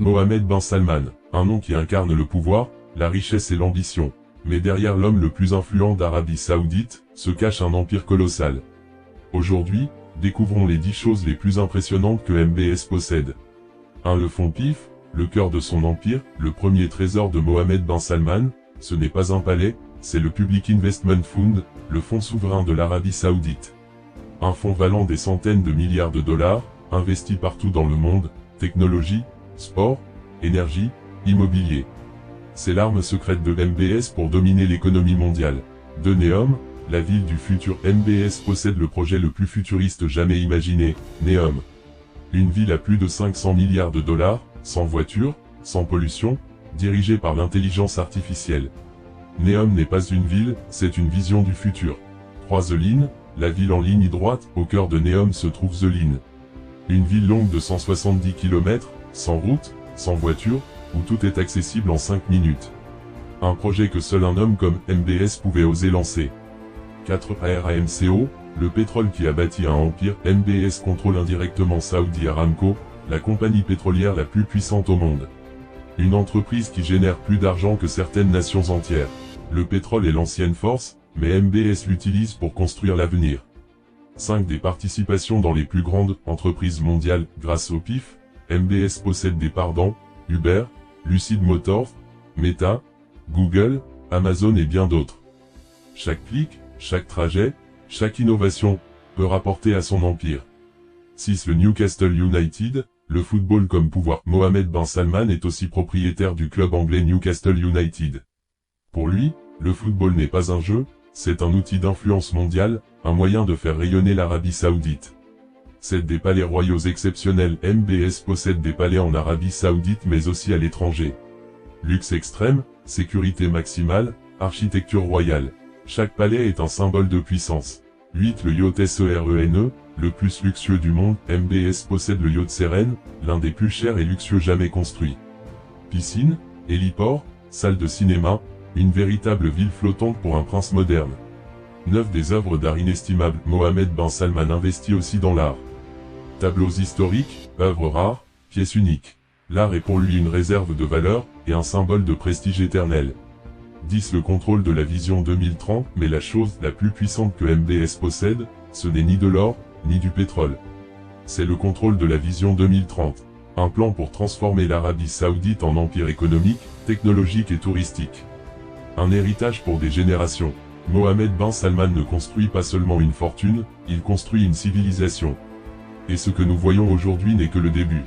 Mohammed bin Salman, un nom qui incarne le pouvoir, la richesse et l'ambition. Mais derrière l'homme le plus influent d'Arabie Saoudite, se cache un empire colossal. Aujourd'hui, découvrons les 10 choses les plus impressionnantes que MBS possède. 1. Le fonds PIF, le cœur de son empire, le premier trésor de Mohammed bin Salman, ce n'est pas un palais, c'est le Public Investment Fund, le fonds souverain de l'Arabie Saoudite. Un fonds valant des centaines de milliards de dollars, investi partout dans le monde, technologie, sport, énergie, immobilier. C'est l'arme secrète de MBS pour dominer l'économie mondiale. 2. Neom, la ville du futur. MBS possède le projet le plus futuriste jamais imaginé, Neom. Une ville à plus de 500 milliards de dollars, sans voiture, sans pollution, dirigée par l'intelligence artificielle. Neom n'est pas une ville, c'est une vision du futur. 3. The Line, la ville en ligne droite. Au cœur de Neom se trouve The Line. Une ville longue de 170 km, sans route, sans voiture, où tout est accessible en 5 minutes. Un projet que seul un homme comme MBS pouvait oser lancer. 4. Aramco, le pétrole qui a bâti un empire. MBS contrôle indirectement Saudi Aramco, la compagnie pétrolière la plus puissante au monde. Une entreprise qui génère plus d'argent que certaines nations entières. Le pétrole est l'ancienne force, mais MBS l'utilise pour construire l'avenir. 5. Des participations dans les plus grandes entreprises mondiales. Grâce au PIF, MBS possède des parts dans Uber, Lucid Motors, Meta, Google, Amazon et bien d'autres. Chaque clic, chaque trajet, chaque innovation, peut rapporter à son empire. 6. Le Newcastle United, le football comme pouvoir. Mohammed bin Salman est aussi propriétaire du club anglais Newcastle United. Pour lui, le football n'est pas un jeu, c'est un outil d'influence mondiale, un moyen de faire rayonner l'Arabie Saoudite. 7. Des palais royaux exceptionnels. MBS possède des palais en Arabie Saoudite mais aussi à l'étranger. Luxe extrême, sécurité maximale, architecture royale. Chaque palais est un symbole de puissance. 8. Le yacht Seren, le plus luxueux du monde. MBS possède le yacht Seren, l'un des plus chers et luxueux jamais construits. Piscine, héliport, salle de cinéma, une véritable ville flottante pour un prince moderne. 9. Des œuvres d'art inestimables. Mohammed bin Salman investit aussi dans l'art. Tableaux historiques, œuvres rares, pièces uniques. L'art est pour lui une réserve de valeur, et un symbole de prestige éternel. 10. Le contrôle de la vision 2030, mais la chose la plus puissante que MBS possède, ce n'est ni de l'or, ni du pétrole. C'est le contrôle de la vision 2030. Un plan pour transformer l'Arabie Saoudite en empire économique, technologique et touristique. Un héritage pour des générations. Mohammed bin Salman ne construit pas seulement une fortune, il construit une civilisation. Et ce que nous voyons aujourd'hui n'est que le début.